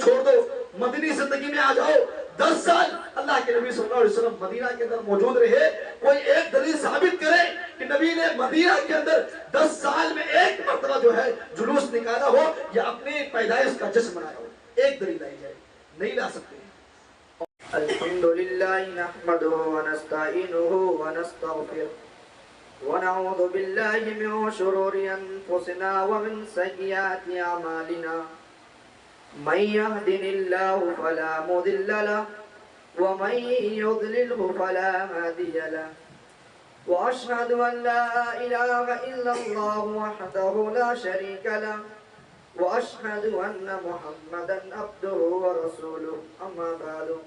چھوڑ دو، مدنی زندگی میں آ جاؤ۔ 10 سال اللہ کے نبی صلی اللہ علیہ وسلم مدینہ کے اندر موجود رہے، کوئی ایک دلیل ثابت کرے کہ نبی نے مدینہ کے اندر 10 سال میں ایک مرتبہ جو ہے جلوس نکالا ہو یا اپنی پیدائش کا جشن منایا ہو، ایک دلیل لائی جائے، نہیں لا سکتے۔ الحمدللہ نحمده ونستعینه ونستغفره ونعوذ باللہ من شرور انفسنا ومن سیئات اعمالنا من يهده الله فلا مضل له ومن يضلله فلا هادي له واشهد ان لا اله الا الله وحده لا شريك له واشهد ان محمدا عبده ورسوله اما بعد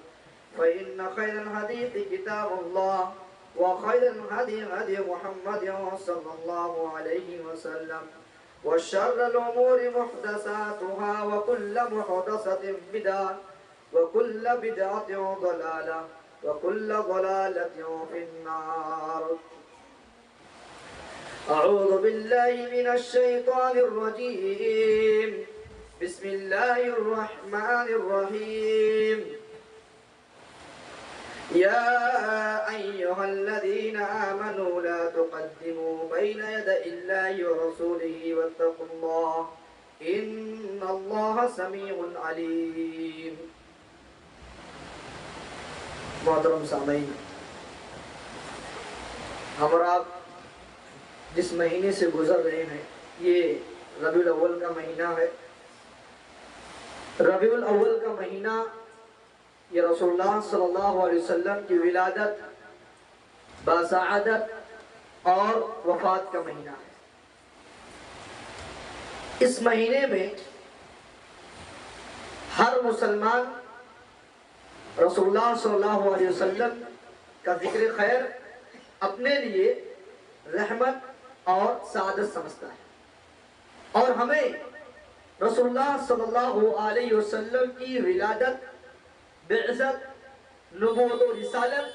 فإن خير الحديث كتاب الله وخير الهدي هدي محمد صلى الله عليه وسلم وشر الأمور محدثاتها وكل محدثة بدعة وكل بدعة ضلالة وكل ضلالة في النار أعوذ بالله من الشيطان الرجيم بسم الله الرحمن الرحيم يا أيها الذين آمنوا لا تقدموا بين يدي الله ورسوله واتقوا الله إن الله سميع عليم۔ محترم سامعین، ہم اور آپ جس مہینے سے گزر رہے ہیں یہ ربیع الاول کا مہینہ ہے۔ ربیع الاول کا مہینہ یہ رسول اللہ صلی اللہ علیہ وسلم کی ولادت، باسعادت اور وفات کا مہینہ ہے۔ اس مہینے میں ہر مسلمان رسول اللہ صلی اللہ علیہ وسلم کا ذکر خیر اپنے لیے رحمت اور سعادت سمجھتا ہے، اور ہمیں رسول اللہ صلی اللہ علیہ وسلم کی ولادت، بعثت، نبوت و رسالت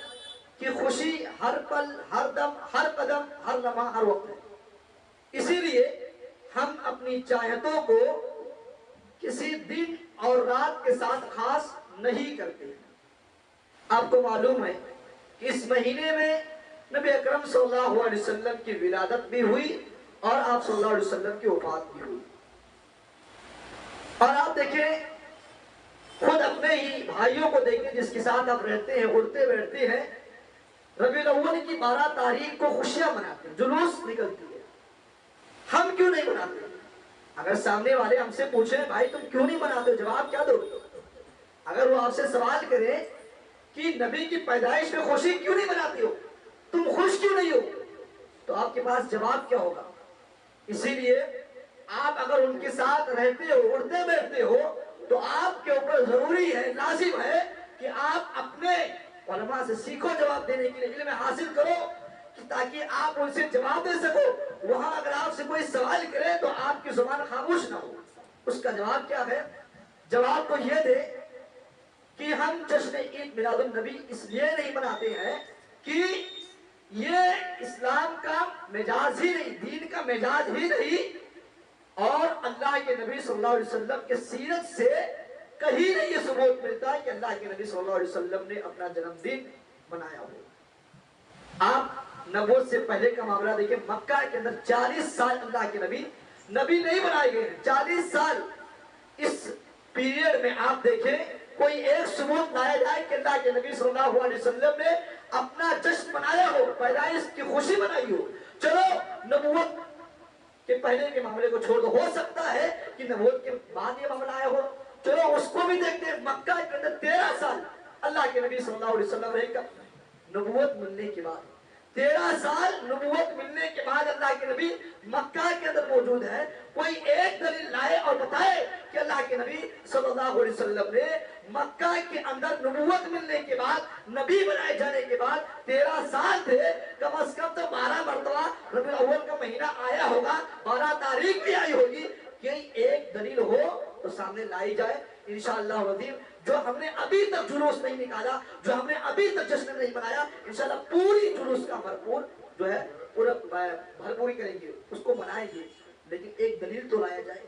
کی خوشی ہر پل، ہر دم، ہر قدم، ہر لمحہ، ہر وقت ہے۔ اسی لیے ہم اپنی چاہتوں کو کسی دن اور رات کے ساتھ خاص نہیں کرتے۔ آپ کو معلوم ہے کہ اس مہینے میں نبی اکرم صلی اللہ علیہ وسلم کی ولادت بھی ہوئی اور آپ صلی اللہ علیہ وسلم کی وفات بھی ہوئی۔ اور آپ دیکھیں، خود اپنے ہی بھائیوں کو دیکھیں جس کے ساتھ آپ رہتے ہیں، اٹھتے بیٹھتے ہیں، ربیع الاول کی 12 تاریخ کو خوشیاں مناتے ہیں، جلوس نکلتی ہے۔ ہم کیوں نہیں مناتے؟ اگر سامنے والے ہم سے پوچھیں بھائی تم کیوں نہیں مناتے، جواب کیا دو؟ اگر وہ آپ سے سوال کرے کہ نبی کی پیدائش میں خوشی کیوں نہیں مناتے ہو، تم خوش کیوں نہیں ہو، تو آپ کے پاس جواب کیا ہوگا؟ اسی لیے آپ اگر ان کے ساتھ رہتے ہو، اٹھتے بیٹھتے ہو، تو آپ کے اوپر ضروری ہے، لازم ہے کہ آپ اپنے علماء سے سیکھو جواب دینے کے لیے، علم حاصل کرو تاکہ آپ ان سے جواب دے سکو۔ وہاں اگر آپ سے کوئی سوال کرے تو آپ کی زبان خاموش نہ ہو۔ اس کا جواب کیا ہے؟ جواب تو یہ دے کہ ہم جشن عید میلاد النبی اس لیے نہیں مناتے ہیں کہ یہ اسلام کا مزاج ہی نہیں، دین کا مزاج ہی نہیں، اور اللہ کے نبی صلی اللہ علیہ وسلم کے سیرت سے کہیں نہیں یہ ثبوت ملتا ہے کہ اللہ کے نبی صلی اللہ علیہ وسلم نے اپنا جنم دن منایا ہو۔ آپ نبوت سے پہلے کا معاملہ دیکھیں، مکہ کے اندر 40 سال اللہ کے نبی نہیں بنائے گئے ہیں۔ 40 سال اس پیریڈ میں آپ دیکھیں کوئی ایک ثبوت لایا جائے کہ اللہ کے نبی صلی اللہ علیہ وسلم نے اپنا جشن منایا ہو، پیدائش کی خوشی منائی ہو۔ چلو نبوت کہ پہلے کے معاملے کو چھوڑ دو، ہو سکتا ہے کہ نبوت کے بعد یہ معاملہ آیا ہو، چلو اس کو بھی دیکھتے ہیں۔ مکہ کے اندر 13 سال اللہ کے نبی صلی اللہ علیہ وسلم رہے گا، نبوت ملنے کے بعد 13 سال نبوت ملنے کے بعد اللہ کے نبی مکہ کے اندر موجود ہے۔ کوئی ایک دلیل لائے اور بتائے کہ اللہ کے نبی صلی اللہ علیہ وسلم نے مکہ کے اندر نبوت ملنے کے بعد، نبی بنائے جانے کے بعد 13 سال تھے، کم از کم تو 12 مرتبہ ربیع الاول کا مہینہ آیا ہوگا، 12 تاریخ بھی آئی ہوگی، کہ ایک دلیل ہو تو سامنے لائی جائے انشاءاللہ العظیم۔ جو ہم نے ابھی تک جلوس نہیں نکالا، جو ہم نے ابھی تک جشن نہیں منایا، انشاءاللہ پوری جلوس کا بھرپور جو ہے پورا بھرپوری کریں گے، اس کو منائیں گے، لیکن ایک دلیل تو لایا جائے۔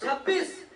26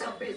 26,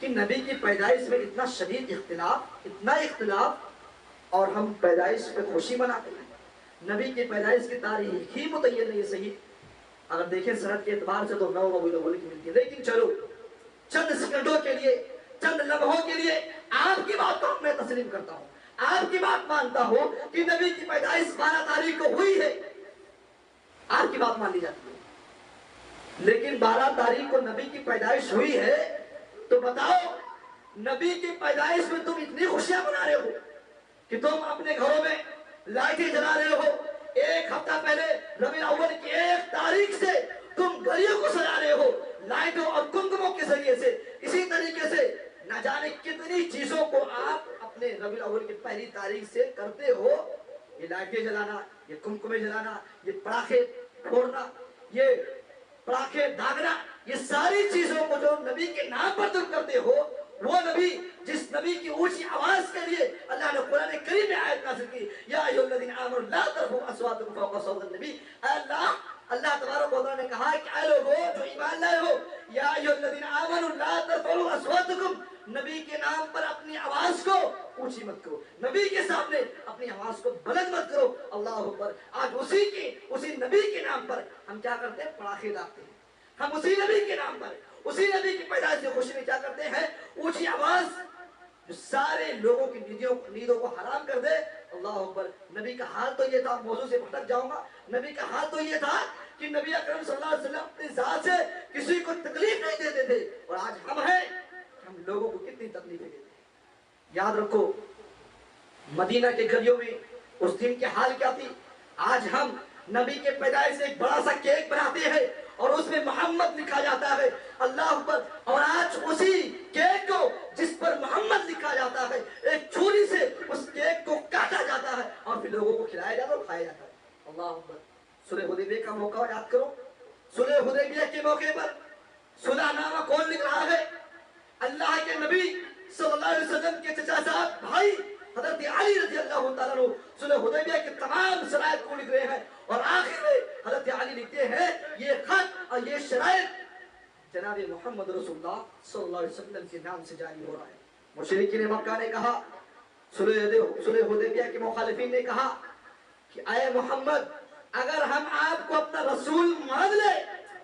کہ نبی کی پیدائش میں اتنا شدید اختلاف اور ہم پیدائش پہ خوشی مناتے ہیں۔ نبی کی پیدائش کی تاریخ ہی متعین نہیں صحیح، اگر دیکھیں سند کے اعتبار سے تو 9 ربیع الاول کی ملتی ہے، لیکن چلو چند سیکنڈوں کے لیے، چند لمحوں کے لیے آپ کی بات کو میں تسلیم کرتا ہوں، آپ کی بات مانتا ہوں کہ نبی کی پیدائش 12 تاریخ کو ہوئی ہے، آپ کی بات مان لی جاتی ہے، لیکن 12 تاریخ کو نبی کی پیدائش ہوئی ہے تو بتاؤ نبی کی پیدائش میں تم اتنی خوشیاں منا رہے ہو کہ تم اپنے گھروں میں لائٹیں جلا رہے ہو، ایک ہفتہ پہلے ربیع الاول کی 1 تاریخ سے تم گلیوں کو سجا رہے ہو لائٹوں اور کمکموں کے ذریعے سے، اسی طریقے سے نہ جانے کتنی چیزوں کو آپ اپنے ربیع الاول کی 1 تاریخ سے کرتے ہو، یہ لائٹیں جلانا، یہ کمکمے جلانا، یہ پڑاخے پھوڑنا، یہ پڑاخے داغنا، یہ ساری چیزوں کو جو نبی کے نام پر تم کرتے ہو، وہ نبی جس نبی کی اونچی آواز کے لیے اللہ نے قرآن کریم میں آیت نازل کی، یا ایھا الذین آمنوا لا ترفعوا اصواتکم فوق صوت النبی، اے اللہ تبارک و تعالیٰ نے کہا کہ اے لوگو جو ایمان لائے ہو، یا ایھا الذین آمنوا لا ترفعوا اصواتکم، نبی کے نام پر اپنی آواز کو اونچی مت کرو، نبی کے سامنے اپنی آواز کو بلند مت کرو، اللہ اکبر۔ آج اسی نبی کے نام پر ہم کیا کرتے ہیں؟ پڑاخے داغتے ہیں، ہم اسی نبی کے نام پر، اسی نبی کی پیدائش کی خوشی میں کیا کرتے ہیں؟ اونچی آواز جو سارے لوگوں کی نیندوں کو حرام کر دے، اللہ اکبر۔ نبی کا حال تو یہ تھا، موضوع سے بھٹک جاؤں گا، نبی کا حال تو یہ تھا کہ نبی اکرم صلی اللہ علیہ وسلم اپنی ذات سے کسی کو تکلیف نہیں دیتے تھے، اور آج ہم ہیں، ہم لوگوں کو کتنی تکلیفیں دیتے ہیں۔ یاد رکھو مدینہ کے گلیوں میں اس دن کے حال کیا تھی۔ آج ہم نبی کے پیدائش سے ایک بڑا سا کیک بناتے ہیں اور اس میں محمد لکھا جاتا ہے، اللہ اکبر، اور آج اسی کیک کو جس پر محمد لکھا جاتا ہے ایک چھری سے اس کیک کو کاٹا جاتا ہے اور پھر لوگوں کو کھلایا جاتا ہے اور کھایا جاتا ہے، اللہ اکبر۔ صلح حدیبیہ کا موقع یاد کرو، صلح حدیبیہ کے موقع پر صلح نامہ کون لکھ رہا ہے؟ اللہ کے نبی صلی اللہ علیہ وسلم کے چچا صاحب بھائی حضرت علی رضی اللہ تعالیٰ عنہ صلح حدیبیہ کے تمام شرائط کو لکھ رہے ہیں، اور آخر میں حضرت علی لکھتے ہیں یہ خط اور یہ شرائط جناب محمد رسول اللہ صلی اللہ علیہ وسلم کے نام سے جاری ہو رہا ہے۔ مشرکین مکہ نے کہا، صلح حدیبیہ کے مخالفین نے کہا کہ اے محمد اگر ہم آپ کو اپنا رسول مان لیں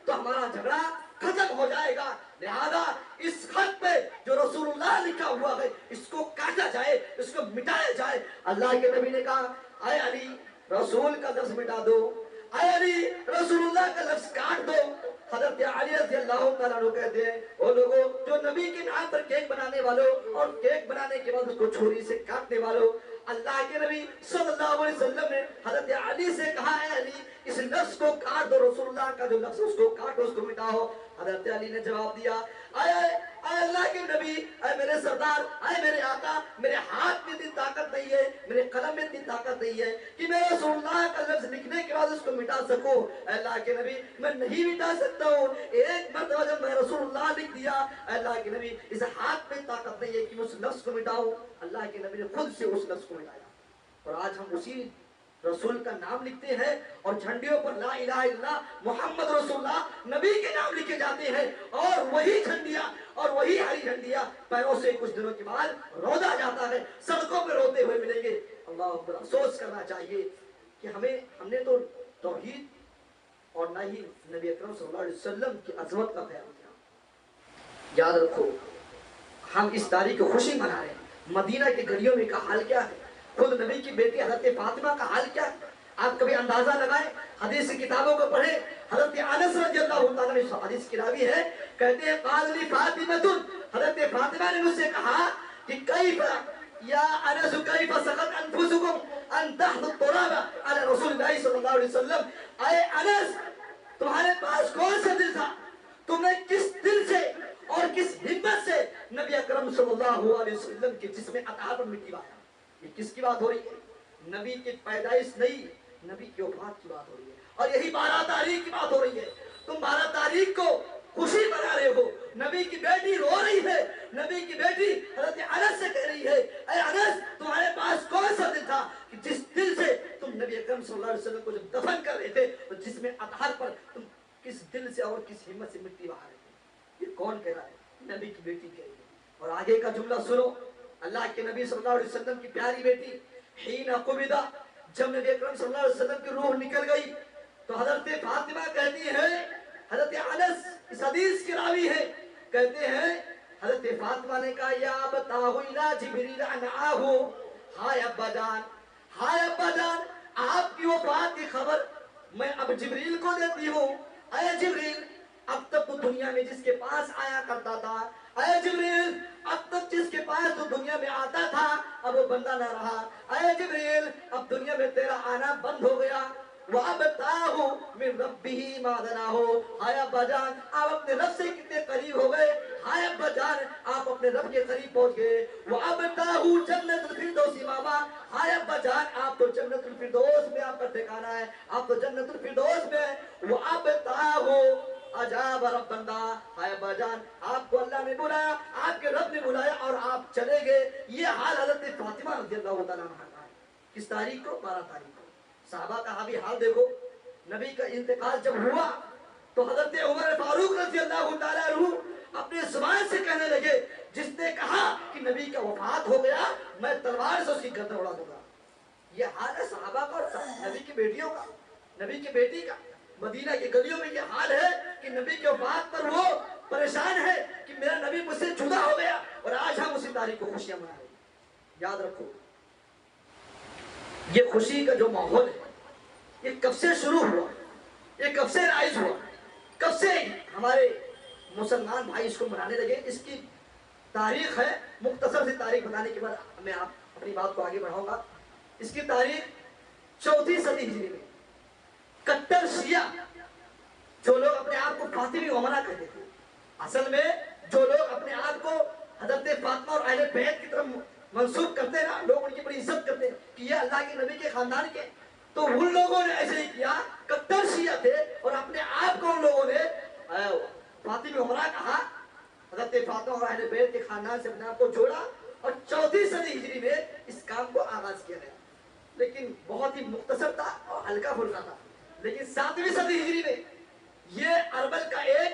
تو ہمارا جھگڑا ختم ہو جائے گا، لہذا اس خط پہ جو رسول اللہ لکھا ہوا ہے اس کو کاٹا جائے، اس کو مٹایا جائے۔ اللہ کے نبی نے کہا اے علی رسول کا لفظ مٹا دو، اے علی رسول اللہ کا لفظ کاٹ دو۔ حضرت علی رضی اللہ تعالیٰ عنہ کہتے ہیں وہ لوگوں جو نبی کے نام پر کیک بنانے والوں اور کیک بنانے کے بعد اس کو چھری سے کاٹنے والوں، اللہ کے نبی صلی اللہ علیہ وسلم نے حضرت علی سے کہا اے علی اس لفظ کو کاٹ دو، رسول اللہ کا جو لفظ اس کو کاٹو، اس کو مٹاؤ۔ حضرت علی نے جواب دیا اے اللہ کے نبی، اے میرے سردار، اے میرے آقا، میرے ہاتھ میں اتنی طاقت نہیں ہے، میرے قلم میں اتنی طاقت نہیں ہے کہ میں رسول اللہ کا لفظ لکھنے کے بعد اس کو مٹا سکوں۔ اے اللہ کے نبی میں نہیں مٹا سکتا ہوں، ایک مرتبہ جب میں رسول اللہ لکھ دیا، اے اللہ کے نبی اس ہاتھ میں طاقت نہیں ہے کہ میں اس لفظ کو مٹاؤں۔ اللہ کے نبی نے خود سے اس لفظ کو مٹایا، اور آج ہم اسی رسول کا نام لکھتے ہیں اور جھنڈیوں پر لا الہ الا اللہ محمد رسول اللہ نبی کے نام لکھے جاتے ہیں، اور وہی جھنڈیاں اور وہی ہری جھنڈیاں پیروں سے کچھ دنوں کے بعد رودا جاتا ہے، سڑکوں پہ روتے ہوئے ملیں گے۔ اللہ اکبر۔ افسوس کرنا چاہیے کہ ہم نے تو توحید اور نہ ہی نبی اکرم صلی اللہ علیہ وسلم کی عظمت کا خیال کیا۔ یاد رکھو ہم اس تاریخ کو خوشی منا رہے ہیں، مدینہ کے گلیوں میں کا حال کیا ہے، خود نبی کی بیٹی حضرت فاطمہ کا حال کیا ہے، آپ کبھی اندازہ لگائیں، حدیث کی کتابوں کو پڑھیں۔ حضرت انس رضی اللہ تعالیٰ عنہ حدیث کی راوی ہے، کہتے ہیں قال لی فاطمہ، حضرت فاطمہ نے مجھ سے کہا کہ کیف یا انس کیف سقط انفسکم ان تحثوا التراب علی رسول اللہ صلی اللہ علیہ وسلم، اے انس تمہارے پاس کون سا دل تھا، تم نے کس دل سے اور کس ہمت سے نبی اکرم صلی اللہ علیہ وسلم کے جسم اطہار پر مٹی بہایا۔ یہ کس کی بات ہو رہی ہے؟ نبی کی پیدائش نہیں، نبی کی وفات کی بات ہو رہی ہے، اور یہی 12 تاریخ کی بات ہو رہی ہے۔ تم 12 تاریخ کو خوشی منا رہے ہو، نبی کی بیٹی رو رہی ہے، نبی کی بیٹی حضرت انس سے کہہ رہی ہے اے انس تمہارے پاس کون سا دل تھا کہ جس دل سے تم نبی اکرم صلی اللہ علیہ وسلم کو جب دفن کر رہے تھے تو جسم اطہر پر تم کس دل سے اور کس ہمت سے مٹی بہا رہے تھے۔ یہ کون کہہ رہا ہے؟ نبی کی بیٹی کہہ رہی ہے۔ اور آگے کا جملہ سنو، اللہ کے نبی صلی اللہ علیہ وسلم کی پیاری بیٹی حین قبضہ، جب نبی اکرم صلی اللہ علیہ وسلم کی روح نکل گئی تو حضرت فاطمہ کہتی ہے، حضرت انس اس حدیث کے راوی ہے، کہتے ہیں حضرت فاطمہ نے کہا یا ابتاہ الی جبریل انعاہ، ہائے ابا جان، ہائے ابا جان، آپ کی وفات کی خبر میں اب جبریل کو دیتی ہوں۔ اے جبریل، اب تک تو دنیا میں جس کے پاس آیا کرتا تھا، اے جبریل اب تک جس کے پاس تو دنیا میں آتا تھا اب وہ بندہ نہ رہا، اے جبریل اب دنیا میں تیرا آنا بند ہو گیا۔ وَأَبْتَاهُ مِن رَبِّهِ مَا دَنَاهُ، ہائے ابا جان آپ اپنے رب سے کتنے قریب ہو گئے، ہائے ابا جان آپ اپنے رب کے قریب پہنچ گئے۔ وَأَبْتَاهُ جَنَّةُ الْفِرْدَوْسِ مَأْوَاهُ، ہائے ابا جان آپ تو جنت الفردوس میں آپ کا ٹھکانہ ہے، آپ تو جنت الفردوس میں ہیں۔ وَأَبْتَاهُ عجاب رب بندہ، ہائے ابا جان آپ کو اللہ نے بلایا، آپ کے رب نے بلایا اور آپ چلے گئے۔ یہ حال حضرت فاطمہ رضی اللہ تعالیٰ عنہ کا ہے۔ کس تاریخ کو؟ 12 تاریخ کو۔ صحابہ کا بھی حال دیکھو، نبی کا انتقال جب ہوا تو حضرت عمر فاروق رضی اللہ تعالیٰ عنہ اپنے زبان سے کہنے لگے، جس نے کہا کہ نبی کا وفات ہو گیا میں تلوار سے اس کی گردن اڑا دوں گا۔ یہ حال ہے صحابہ کا اور نبی کی بیٹیوں کا، نبی کی بیٹی کا۔ مدینہ کی گلیوں میں یہ حال ہے کہ نبی کے وفات پر وہ پریشان ہے کہ میرا نبی مجھ سے جدا ہو گیا، اور آج ہم اسی تاریخ کو خوشیاں منا رہے ہیں۔ یاد رکھو یہ خوشی کا جو ماحول ہے یہ کب سے شروع ہوا، یہ کب سے رائج ہوا، کب سے ہمارے مسلمان بھائی اس کو منانے لگے، اس کی تاریخ ہے۔ مختصر سی تاریخ بتانے کے بعد میں آپ اپنی بات کو آگے بڑھاؤں گا۔ اس کی تاریخ 4 صدی ہجری میں کٹر شیعہ جو لوگ اپنے آپ کو فاطمی امرا کہتے تھے، اصل میں جو لوگ اپنے آپ کو حضرت فاطمہ اور اہل بیت کی طرف منسوب کرتے ہیں نا، لوگ ان کی بڑی عزت کرتے ہیں کہ یہ اللہ کے نبی کے خاندان کے، تو ان لوگوں نے ایسے ہی کیا، کٹر شیعہ تھے اور اپنے آپ کو ان لوگوں نے فاطمی امرا کہا، حضرت فاطمہ اور اہل بیت کے خاندان سے اپنے آپ کو جوڑا، اور 4 صدی ہجری میں اس کام کو آغاز کیا گیا۔ لیکن بہت ہی مختصر تھا اور ہلکا پھلکا تھا۔ لیکن 7ویں صدی ہجری میں یہ اربل کا ایک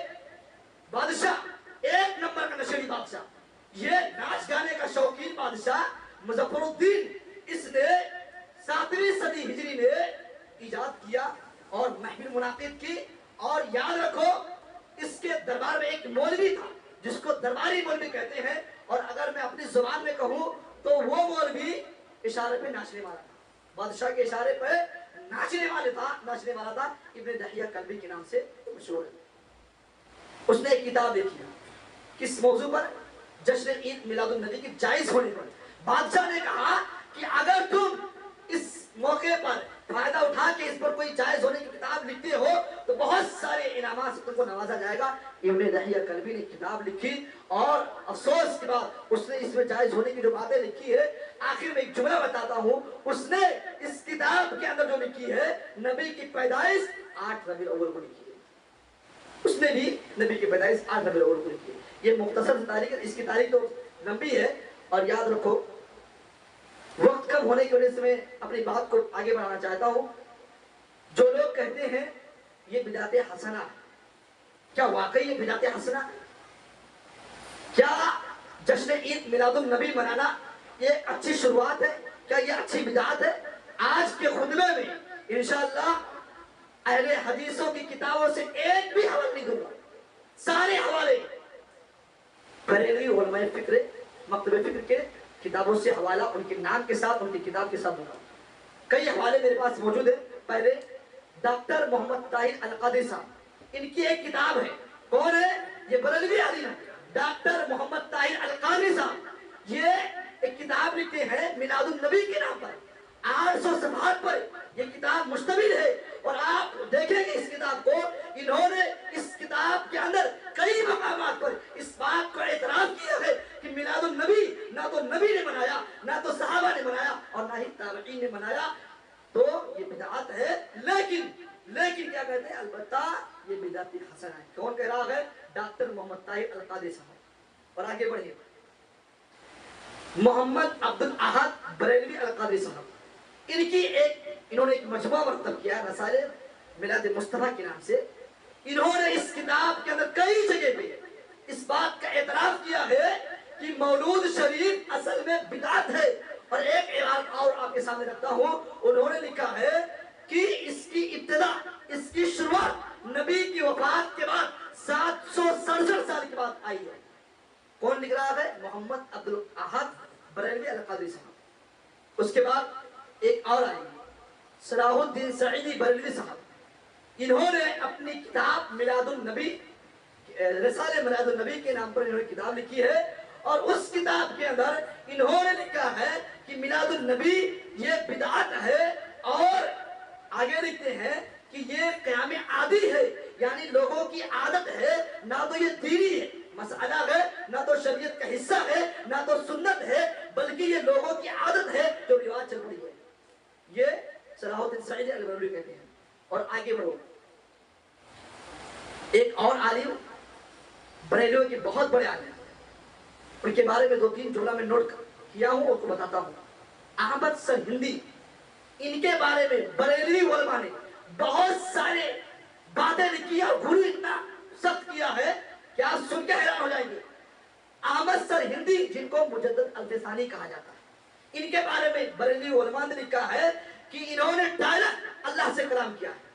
بادشاہ، 1 نمبر کا نشیڑی بادشاہ، یہ ناچ گانے کا شوقین بادشاہ مظفر الدین، اس نے 7ویں صدی ہجری میں ایجاد کیا اور محفل منعقد کی۔ اور یاد رکھو اس کے دربار میں ایک مولوی تھا جس کو درباری مولوی کہتے ہیں، اور اگر میں اپنی زبان میں کہوں تو وہ مولوی اشارے پہ ناچنے والا تھا، بادشاہ کے اشارے پہ ناچنے والا تھا۔ ابن دہیہ کلبی کے نام سے مشہور ہے۔ اس نے ایک کتاب لکھی، کس موضوع پر؟ جشن عید میلاد النبی کی جائز ہونے پر۔ بادشاہ نے کہا کہ اگر تم اس موقع پر فائدہ اٹھا کے اس پر کوئی جائز ہونے کی کتاب لکھتے ہو تو بہت سارے انعامات سے تم کو نوازا جائے گا۔ ابن دہیہ کلبی نے کتاب لکھی اور افسوس کے بعد اس نے اس میں جائز ہونے کی جو باتیں لکھی ہے، آخر میں ایک جملہ بتاتا ہوں، اس نے اس کتاب کے اندر جو لکھی ہے نبی کی پیدائش 8 ربیع الاول کو لکھی ہے۔ اس نے بھی نبی کی پیدائش 8 ربیع الاول کو لکھی ہے۔ یہ مختصر تاریخ ہے، اس کی تاریخ تو لمبی ہے، اور یاد رکھو وقت کم ہونے کی وجہ سے میں اپنی بات کو آگے بڑھانا چاہتا ہوں۔ جو لوگ کہتے ہیں یہ بدعت حسنہ ہے، کیا واقعی یہ بدعت حسنہ ہے؟ کیا جشن عید میلاد النبی منانا یہ اچھی شروعات ہے؟ کیا یہ اچھی بدعت ہے؟ آج کے خطبے میں انشاءاللہ اہل حدیثوں کی کتابوں سے ایک بھی حوالہ نہیں دوں گا، سارے حوالے بریلوی علماء فکر، مکتب فکر کے کتابوں سے حوالہ ان کے نام کے ساتھ، ان کی کتاب کے ساتھ دوں گا۔ کئی حوالے میرے پاس موجود ہیں۔ پہلے ڈاکٹر محمد طاہر القادری صاحب، ان کی ایک کتاب ہے، کون ہے یہ؟ بریلوی عالم ہے، ڈاکٹر محمد طاہر القادری صاحب، یہ ایک کتاب لکھتے ہیں میلاد النبی کے نام پر، 800 صفحات پر یہ کتاب مشتمل ہے۔ اور آپ دیکھیں گے اس کتاب کو، انہوں نے اس کتاب کے اندر کئی مقامات پر اس بات کو اعتراف کیا ہے کہ میلاد النبی نہ تو نبی نے منایا، نہ تو صحابہ نے منایا، اور نہ ہی تابعین نے منایا، تو یہ بدعت ہے۔ لیکن کیا کہتے ہیں؟ البتہ یہ بدعت حسنہ ہے۔ کون کہہ رہا ہے؟ ڈاکٹر محمد طاہر القادری صاحب۔ اور آگے بڑھیے، محمد عبد الاحد بریلوی القادری صاحب، انہوں نے ایک مجموعہ مرتب کیا رسائل میلاد مصطفیٰ کے نام سے۔ انہوں نے اس کتاب کے اندر کئی جگہ پہ اس بات کا اعتراف کیا ہے کہ مولود شریف اصل میں بدعت ہے. اور ایک عبارت اور آپ کے سامنے رکھتا ہوں. انہوں نے لکھا ہے کہ اس کی ابتدا، اس کی شروعات نبی کی وفات کے بعد 767 سال کے بعد آئی ہے. کون لکھ رہا ہے؟ محمد عبد الاحد بریلوی القادری صاحب. اس کے بعد ایک اور آئی صلاح الدین سعیدی بریلوی صاحب. انہوں نے اپنی کتاب میلاد النبی، رسالہ میلاد النبی کے نام پر انہوں نے کتاب لکھی ہے. اور اس کتاب کے اندر انہوں نے لکھا ہے کہ میلاد النبی یہ بدعت ہے. اور آگے لکھتے ہیں کہ یہ قیام عادی ہے، یعنی لوگوں کی عادت ہے، نہ تو یہ دینی ہے مسئلہ ہے، نہ تو شریعت کا حصہ ہے، نہ تو سنت ہے، بلکہ یہ لوگوں کی عادت ہے جو رواج چل رہی ہے. یہ صلاح الدین سعیدی البریلوی کہتے ہیں. اور آگے بڑھو، ایک اور عالم بریلوی کے بہت بڑے عالم، ان کے بارے میں 2-3 جملہ میں نوٹ کیا ہوں اور کو بتاتا ہوں. احمد سرہندی، ان کے بارے میں بریلوی علماء نے بہت سارے باتیں لکھی اور گھر اتنا سخت کیا ہے کہ آپ سن کے حیران ہو جائیں گے. احمد سرہندی جن کو مجدد الفسانی کہا جاتا ہے، ان کے بارے میں بریلوی علماء نے لکھا ہے کہ انہوں نے ڈائریکٹ اللہ سے کلام کیا ہے.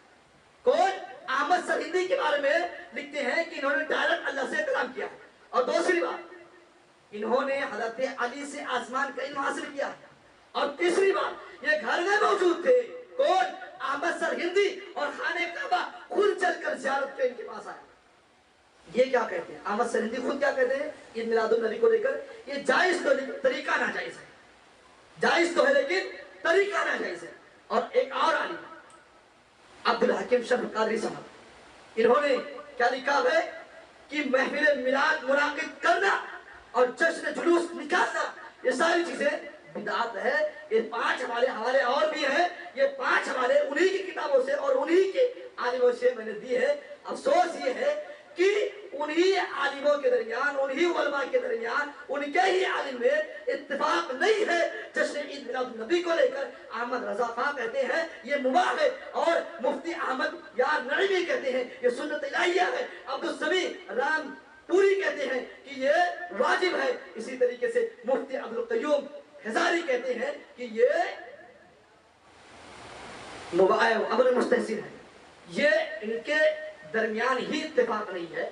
کون؟ احمد سرہندی کے بارے میں لکھتے ہیں کہ انہوں نے ڈائریکٹ اللہ سے کلام کیا ہے. اور دوسری بات، انہوں نے حضرت علی سے آسمان کا علم حاصل کیا ہے. اور تیسری بات، یہ گھر میں موجود تھے. کون؟ احمد سرہندی. اور خانہ کعبہ خود چل کر زیارت کے ان کے پاس آیا. یہ کیا کہتے ہیں احمد سرہندی خود کیا کہتے ہیں عید میلاد النبی کو لے کر؟ یہ جائز تو لیکن طریقہ ناجائز ہے. جائز تو ہے لیکن طریقہ ناجائز ہے. اور ایک اور عالم عبد الحکیم شرف قادری صاحب، انہوں نے کیا لکھا ہے کہ محفل میلاد منعقد کرنا اور جشن جلوس نکالنا یہ ساری چیزیں بدعت ہے. یہ 5 ہمارے حوالے اور بھی ہیں. یہ 5 حوالے انہی کی کتابوں سے اور انہی کے عالموں سے میں نے دی ہے. افسوس یہ ہے کہ انہی عالموں کے درمیان، انہی علماء کے درمیان، ان کے ہی عالم میں اتفاق نہیں ہے جشن عید میلاد النبی کو لے کر. احمد رضا خان کہتے ہیں یہ مباح ہے، اور مفتی احمد یار نعیمی کہتے ہیں یہ سنت الہیہ ہے. عبدالسمیع رام پوری کہتے ہیں کہ یہ واجب ہے. اسی طریقے سے مفتی عبدالقیوم ہزاری کہتے ہیں کہ یہ امر مستحسن ہے. یہ ان کے درمیان ہی اتفاق نہیں ہے.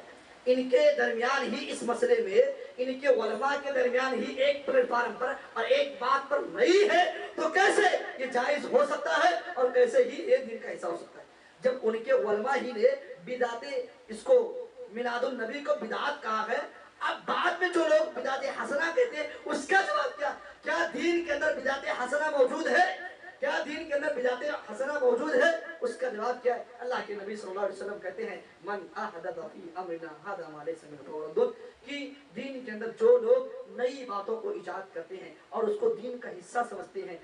ان کے درمیان ہی اس مسئلے میں، ان کے علماء کے درمیان ہی ایک پلیٹ فارم پر اور ایک بات پر نہیں ہے. تو کیسے یہ جائز ہو سکتا ہے اور کیسے ہی ایک دن کا حصہ ہو سکتا ہے؟ جب ان کے علماء ہی نے بدعت، اس کو میلاد النبی کو بدعت کہا ہے. اب بعد میں جو لوگ بدعت حسنہ کہتے ہیں اس کا جواب کیا؟ کیا دین کے اندر بدعت حسنہ موجود ہے؟ کیا دین کے اندر بدعت حسنہ موجود ہے؟ اس کا جواب کیا ہے؟ اللہ کے نبی صلی اللہ علیہ وسلم کہتے ہیں من احدث فی امرنا ھذا ما لیس منہ فہو رد. کہ دین کے اندر جو لوگ نئی باتوں کو ایجاد کرتے ہیں اور اس کو دین کا حصہ سمجھتے ہیں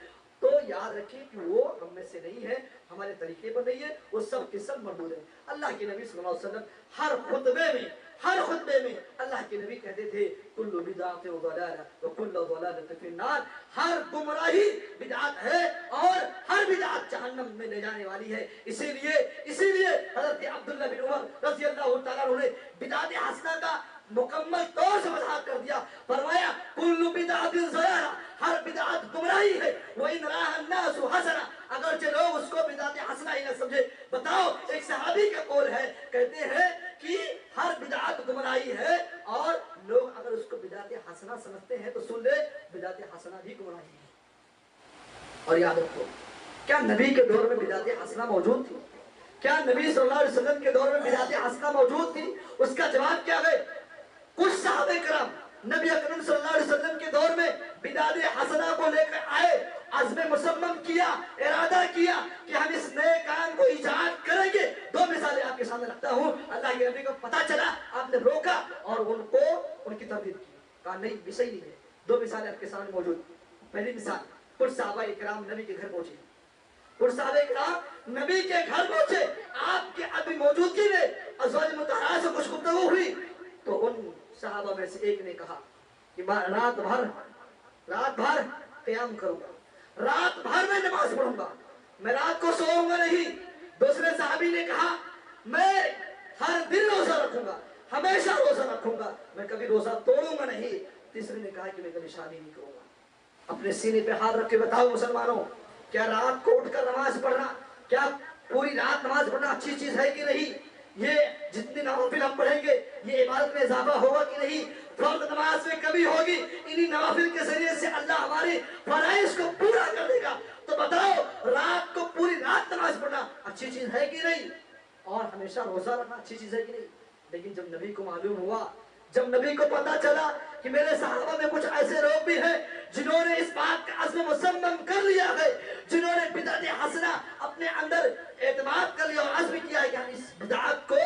تو یاد رکھیں کہ وہ ہم میں سے نہیں ہے، ہمارے طریقے پر نہیں ہے، وہ سب کے سب مردود ہیں. اللہ کے نبی صلی اللہ علیہ وسلم ہر خطبے میں اللہ کے نبی کہتے تھے کل بدعت ضلالہ وکل ضلالۃ فی النار. ہر گمراہی بدعت ہے اور ہر بدعت جہنم میں لے جانے والی ہے. اسی لیے حضرت عبداللہ بن عمر رضی اللہ تعالیٰ عنہ نے بدعت حسنہ کا مکمل طور سے وضاحت کر دیا. فرمایا کل بدعت ضلالہ، ہر بدعت گمراہی ہے. وَإِنْ رَاهَا النَّاسُ حَسَنًا، اگرچہ لوگ اس کو بدعت حسنہ ہی نہ سمجھے. بتاؤ، ایک صحابی کا قول ہے، کہتے ہیں کہ ہر بدعت گمراہی ہے اور لوگ اگر اس کو بدعت حسنہ سمجھتے ہیں تو سن لے بدعت حسنہ بھی گمراہی ہے. اور یاد رکھو، کیا نبی کے دور میں بدعت حسنہ موجود تھی؟ کیا نبی صلی اللہ علیہ وسلم کے دور میں بدعت حسنہ موجود تھی؟ اس کا جواب کیا ہے؟ کچھ صحابہ کرام نبی اکرم صلی اللہ علیہ وسلم کے دور میں بدعت حسنہ کو لے کر آئے، عزم مصمم کیا، ارادہ کیا کہ ہم اس نئے کام کو ایجاد کریں گے. 2 مثالیں آپ کے سامنے رکھتا ہوں. اللہ کے نبی کو پتا چلا، آپ نے روکا اور ان کو ان کی تردید کی، کہا نہیں یہ صحیح نہیں ہے. 2 مثالیں آپ کے سامنے موجود. پہلی مثال، کچھ صحابہ کرام نبی کے گھر پہنچے. کچھ صحابہ کرام نبی کے گھر پہنچے، آپ کے ابھی موجودگی میں ازواج مطہرات سے کچھ گفتگو ہوئی. تو ان صحابہ میں سے ایک نے کہا کہ رات بھر قیام کروں گا، رات بھر میں نماز پڑھوں گا، میں رات کو سوؤں گا نہیں. دوسرے صحابی نے کہا میں ہر دن روزہ رکھوں گا، ہمیشہ روزہ رکھوں گا، میں کبھی روزہ توڑوں گا نہیں. تیسرے نے کہا کہ میں کبھی شادی نہیں کروں گا۔ اپنے سینے پہ ہاتھ رکھ کے بتاؤ مسلمانوں، کیا رات کو اٹھ کر نماز پڑھنا، کیا پوری رات نماز پڑھنا اچھی چیز ہے کہ نہیں؟ یہ جتنی نوافل ہم پڑھیں گے یہ عبادت میں اضافہ ہوگا کہ نہیں؟ فرض نماز میں کمی ہوگی، انہی نوافل کے ذریعے سے اللہ ہماری فرائض کو پورا کر دے گا۔ تو بتاؤ رات کو پوری رات نماز پڑھنا اچھی چیز ہے کہ نہیں؟ اور ہمیشہ روزہ رکھنا اچھی چیز ہے کہ نہیں؟ لیکن جب نبی کو معلوم ہوا، جب نبی کو پتا چلا کہ میرے صحابہ میں کچھ ایسے لوگ بھی ہیں جنہوں نے اس بات کا عزم مصمم کر لیا ہے، جنہوں نے بدعت حسنہ اپنے اندر اعتماد کر لیا اور عزم کیا ہے کہ ہم اس بدعت کو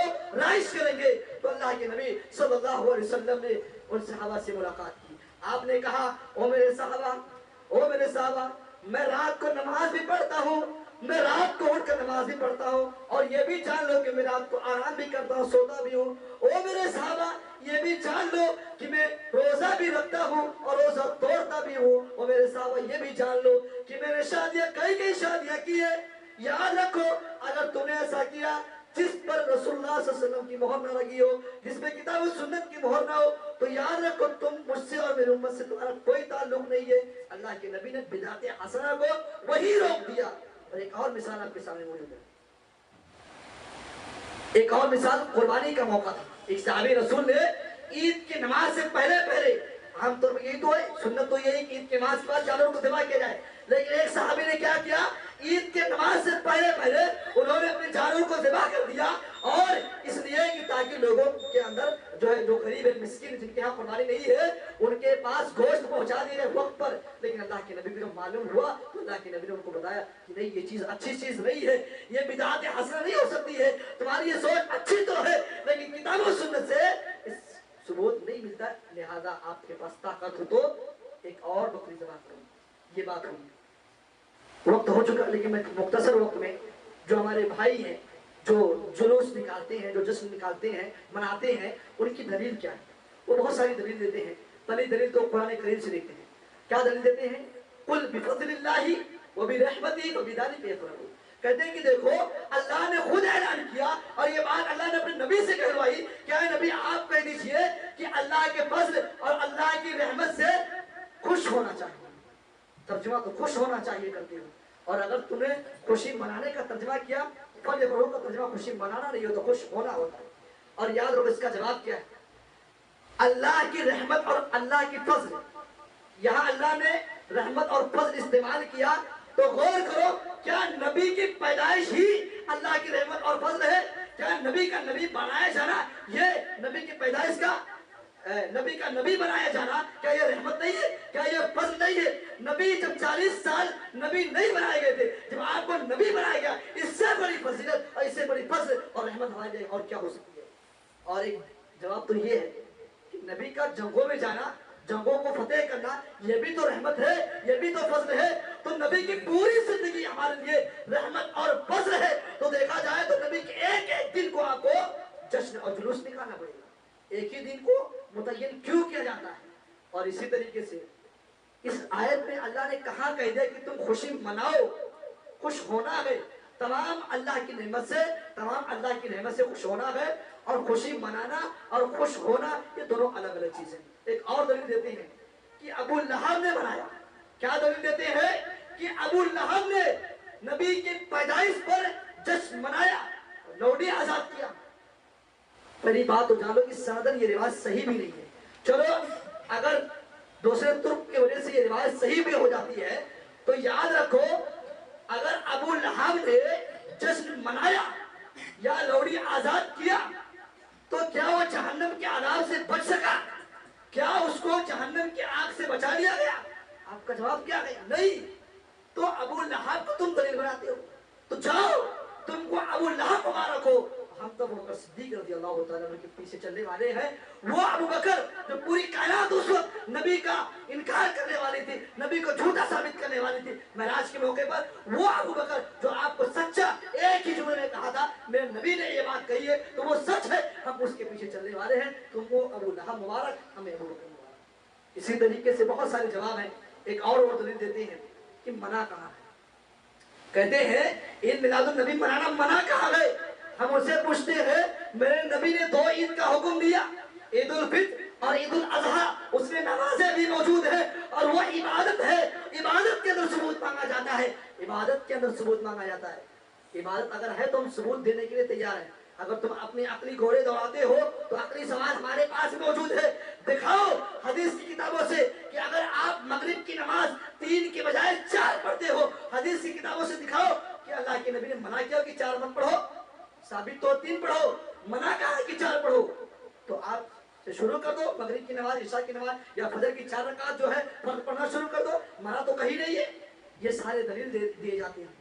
رائج کریں گے، تو اللہ کے نبی صلی اللہ علیہ وسلم نے ان صحابہ سے ملاقات کی۔ آپ نے کہا او میرے صحابہ، میں رات کو نماز بھی پڑھتا ہوں، میں رات کو اٹھ کر نماز بھی پڑھتا ہوں، اور یہ بھی جان لو کہ میں رات کو آرام بھی کرتا ہوں، سوتا بھی ہوں۔ او میرے صحابہ یہ بھی جان لو کہ میں روزہ بھی رکھتا ہوں اور روزہ توڑتا بھی ہوں۔ او میرے صحابہ یہ بھی جان لو کہ میں نے شادیاں کئی شادیاں کی ہے۔ یاد رکھو اگر تم نے ایسا کیا جس پر رسول اللہ صلی اللہ علیہ وسلم کی مہر نہ لگی ہو، جس میں کتاب و سنت کی مہر نہ ہو، تو یاد رکھو تم مجھ سے اور میری امت سے تمہارا کوئی تعلق نہیں ہے۔ اللہ کے نبی نے بدعت حسنہ کو وہی روک دیا۔ اور ایک اور مثال آپ کے سامنے موجود ہے، ایک اور مثال قربانی کا موقع تھا۔ ایک صحابی رسول نے عید کی نماز سے پہلے عام طور پر یہی تو ہے، سنت تو یہی کہ عید کی نماز کے بعد جانوروں کو ذبح کیا جائے، لیکن ایک صحابی نے کیا کیا، عید کے نماز سے پہلے انہوں نے اپنے جانوروں کو ذبح کر دیا، اور اس لیے کہ تاکہ لوگوں کے اندر جو غریب ہے، مسکین، جن کے ہاں قربانی نہیں ہے، ان کے پاس گوشت پہنچا دیے گئے وقت پر۔ لیکن اللہ کے نبی کو جب معلوم ہوا تو اللہ کے نبی نے ان کو بتایا کہ نہیں، یہ چیز اچھی چیز نہیں ہے، یہ بدعت حسنہ نہیں ہو سکتی ہے، تمہاری یہ سوچ اچھی تو ہے لیکن کتاب و سنت سے اس ثبوت نہیں ملتا، لہذا آپ کے پاس طاقت ہو تو ایک اور بکری ذبح کرو۔ یہ بات ہوئی، وقت ہو چکا، لیکن میں مختصر وقت میں جو ہمارے بھائی ہیں جو جلوس نکالتے ہیں، جو جشن نکالتے ہیں، مناتے ہیں، ان کی دلیل کیا ہے؟ وہ بہت ساری دلیل دیتے ہیں۔ پہلی دلیل تو قرآن کریم سے دیتے ہیں۔ کیا دلیل دیتے ہیں؟ قل بفضل اللہ وبرحمتہ فبذلک یفرحوا، کہتے ہیں کہ دیکھو اللہ نے خود اعلان کیا، اور یہ بات اللہ نے اپنے نبی سے کہلوائی کہ اے نبی آپ کہہ دیجئے کہ اللہ کے فضل اور اللہ کی رحمت سے خوش ہونا چاہیے۔ ترجمہ تو خوش ہونا چاہیے کرتے ہو، اور اگر تم نے خوشی منانے کا ترجمہ کیا، فَلْيَفْرَحُوا کا ترجمہ خوشی منانا نہیں ہوتا، خوش ہونا ہوتا ہے۔ اور یاد رکھو اس کا جواب کیا ہے، اللہ کی رحمت اور اللہ کی فضل۔ یہاں اللہ نے رحمت اور فضل استعمال کیا تو غور کرو، کیا نبی کی پیدائش ہی اللہ کی رحمت اور فضل ہے؟ کیا نبی کا نبی بنایا جانا یہ نبی کی پیدائش کا، نبی کا نبی بنایا جانا کیا یہ رحمت نہیں ہے؟ کیا یہ فضل نہیں ہے؟ نبی جب 40 سال نبی نہیں بنائے گئے تھے، جب آپ کو نبی بنایا گیا، اس سے بڑی فضیلت اور اس سے بڑی فضل اور رحمت ہمارے لیے اور کیا ہو سکتی ہے؟ اور ایک جواب تو یہ ہے کہ نبی کا جنگوں میں جانا، جنگوں کو فتح کرنا، یہ بھی تو رحمت ہے، یہ بھی تو فضل ہے۔ تو نبی کی پوری زندگی ہمارے لیے رحمت اور فضل ہے۔ تو دیکھا جائے تو نبی کے ایک ایک دن کو آپ کو جشن اور جلوس نکالنا پڑے گا، ایک ہی دن کو متعین کیوں کیا جاتا ہے؟ اور اسی طریقے سے اس آیت میں اللہ نے کہاں کہہ دیا کہ تم خوشی مناؤ، خوش ہونا ہے، تمام اللہ کی نعمت سے، تمام اللہ کی نعمت سے خوش ہونا ہے، اور خوشی منانا اور خوش ہونا یہ دونوں الگ الگ چیزیں ہیں۔ ایک اور دلیل دیتے ہیں کہ ابو لہب نے بنایا۔ کیا دلیل دیتے ہیں؟ کہ ابو لہب نے نبی کی پیدائش پر جشن منایا، لوڈی آزاد کیا۔ پہلی بات تو جانو کہ سندن یہ روایت صحیح بھی نہیں ہے۔ چلو اگر دوسرے ترک کی وجہ سے یہ روایت صحیح بھی ہو جاتی ہے تو یاد رکھو، اگر ابو لہب نے جشن منایا یا لوڈی آزاد کیا تو کیا وہ جہنم کے عذاب سے بچ سکا؟ کیا اس کو جہنم کی آگ سے بچا لیا گیا؟ آپ کا جواب کیا ہے؟ نہیں۔ تو ابو لہب کو تم دلیل بناتے ہو، تو جاؤ تم کو ابو لہب مبارک ہو۔ ہم تو ابو بکر صدیق رضی اللہ تعالیٰ عنہ کے پیچھے چلنے والے ہیں۔ وہ ابو بکر جو پوری کائنات اس وقت نبی کا انکار کرنے والی تھی، نبی کو جھوٹا ثابت کرنے والی تھی، معراج کے موقع پر وہ ابو بکر جو آپ کو سچا ایک ہی جملے میں کہا تھا میرے نبی نے یہ بات کہی ہے تو وہ سچ ہے، ہم اس کے پیچھے چلنے والے ہیں۔ تم کو ابو لہب مبارک، ہمیں ابو بکر مبارک۔ اسی طریقے سے بہت سارے جواب ہیں۔ ایک اور وہ دلیل دیتے ہیں کہ منع کہاں ہے، کہتے ہیں عید میلاد النبی منانا منع کہاں ہے؟ ہم ان سے پوچھتے ہیں میرے نبی نے 2 عید کا حکم دیا، عید الفطر اور عید الاضحیٰ اس میں نمازیں بھی موجود ہیں اور وہ عبادت ہے. عبادت کے اندر ثبوت مانگا جاتا ہے. عبادت کے اندر ثبوت مانگا جاتا ہے. عبادت اگر ہے تو ہم ثبوت دینے کے لیے تیار ہیں. اگر تم اپنی عقلی گھوڑے دوڑاتے ہو تو عقلی سوال ہمارے پاس موجود ہے. دکھاؤ حدیث کی کتابوں سے کہ اگر آپ مغرب کی نماز 3 کے بجائے 4 پڑھتے ہو. حدیث کی کتابوں سے دکھاؤ کہ اللہ کے نبی نے منع کیا کہ 4 مت پڑھو. ثابت تو 3 پڑھو, منع کہا کہ 4 پڑھو. تو آپ سے شروع کر دو مغرب کی نماز, عشاء کی نماز یا فجر کی 4 رکعت جو ہے فرض پڑھنا شروع کر دو. منع تو کہیں نہیں ہے. یہ سارے دلیل دیے جاتے ہیں.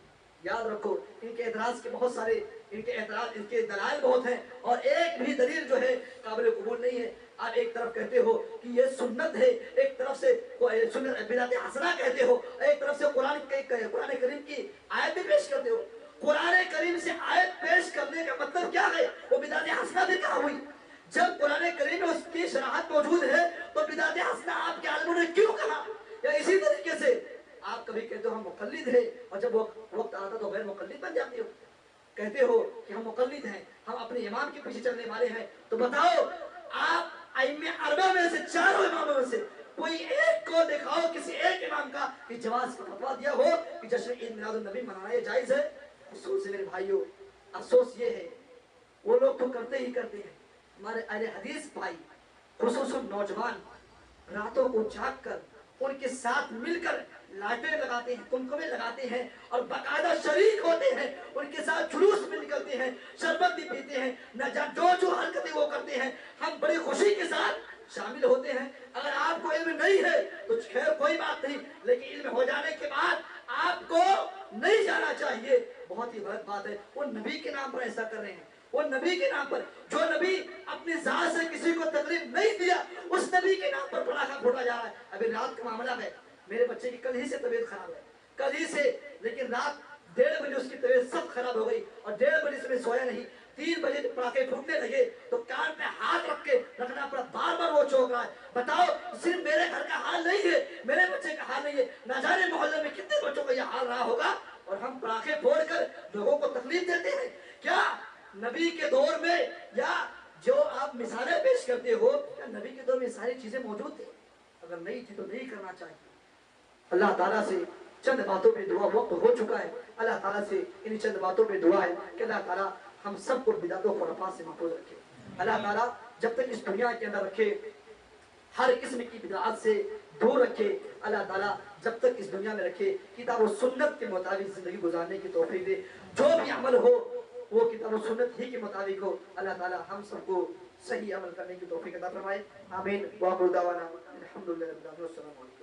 یاد رکھو ان کے اعتراض کے بہت سارے, ان کے اعتراض, ان کے دلائل بہت ہیں اور ایک بھی دلیل جو ہے قابل قبول نہیں ہے. آپ ایک طرف کہتے ہو کہ یہ سنت ہے, ایک طرف سے سنت بدعت حسنہ کہتے ہو, ایک طرف سے قرآن کریم کی آیت بھی پیش کرتے ہو. قرآن کریم سے آیت پیش کرنے کا مطلب کیا ہے؟ وہ بدعت حسنہ بھی کہاں ہوئی؟ جب قرآن کریم میں اس کی شرحت موجود ہے تو بدعت حسنہ آپ کے عالموں نے کیوں کہا؟ یا اسی طریقے سے آپ کبھی کہتے ہو ہم مقلد ہیں اور جب وقت آتا تو غیر مقلد بن جاتے ہو. کہتے ہو کہ ہم مقلد ہیں, ہم اپنے امام کے پیچھے چلنے والے ہیں. تو بتاؤ آپ ائمہ اربعہ میں سے, 4 اماموں میں سے کوئی ایک کو دکھاؤ کسی ایک امام کا کہ جواز کا فتویٰ دیا ہو کہ جشن عید میلاد النبی منانا یہ جائز ہے. افسوس ہے میرے بھائیوں, افسوس یہ ہے وہ لوگ تو کرتے ہی کرتے ہیں. ہمارے اہل حدیث بھائی خصوصاً نوجوان راتوں کو جاگ کر ان کے ساتھ مل کر لائٹیں لگاتے ہیں, کمکمے لگاتے ہیں اور باقاعدہ شریک ہوتے ہیں. ان کے ساتھ جلوس میں نکلتے ہیں, شربت بھی پیتے ہیں, جو حرکتیں وہ کرتے ہیں ہم بڑی خوشی کے ساتھ شامل ہوتے ہیں. اگر آپ کو علم نہیں ہے تو خیر کوئی بات نہیں, لیکن علم ہو جانے کے بعد آپ کو نہیں جانا چاہیے. بہت ہی غلط بات ہے. وہ نبی کے نام پر ایسا کر رہے ہیں, وہ نبی کے نام پر, جو نبی اپنی ذات سے کسی کو تکلیف نہیں دیا اس نبی کے نام پر پڑاخا پھوٹا جا رہا ہے. ابھی رات کا معاملہ ہے, میرے بچے کی کل ہی سے طبیعت خراب ہے, کل ہی سے, لیکن رات 1:30 بجے اس کی طبیعت سب خراب ہو گئی اور 1:30 بجے سے میں سویا نہیں. 3 بجے جب پڑاخے پھوٹنے لگے تو کان پہ ہاتھ رکھ کے رکھنا پڑا, بار بار وہ چونک رہا ہے. بتاؤ صرف میرے گھر کا حال نہیں ہے, میرے بچے کا حال نہیں ہے, نہ جانے محلے میں کتنے بچوں کا یہ حال رہا ہوگا اور ہم پڑاخے پھوڑ کر لوگوں کو تکلیف دیتے ہیں. کیا نبی کے دور میں یا جو آپ مثالیں پیش کرتے ہو کیا نبی کے دور میں ساری چیزیں موجود تھی؟ اگر نہیں تھی تو نہیں کرنا چاہیے. اللہ تعالیٰ سے چند باتوں پہ دعا, وقت ہو چکا ہے, اللہ تعالیٰ سے ان چند باتوں پہ دعا ہے کہ اللہ تعالیٰ ہم سب کو بدعت و خرافات سے محفوظ رکھے. اللہ تعالیٰ جب تک اس دنیا کے اندر رکھے ہر قسم کی بدعات سے دور رکھے. اللہ تعالیٰ جب تک اس دنیا میں رکھے کتاب و سنت کے مطابق زندگی گزارنے کی توفیق دے. جو بھی عمل ہو وہ کتاب و سنت ہی کے مطابق ہو. اللہ تعالیٰ ہم سب کو صحیح عمل کرنے کی توفیق عطا فرمائے. آمین. وآخر دعوانا الحمدللہ رب العالمین. السلام علیکم.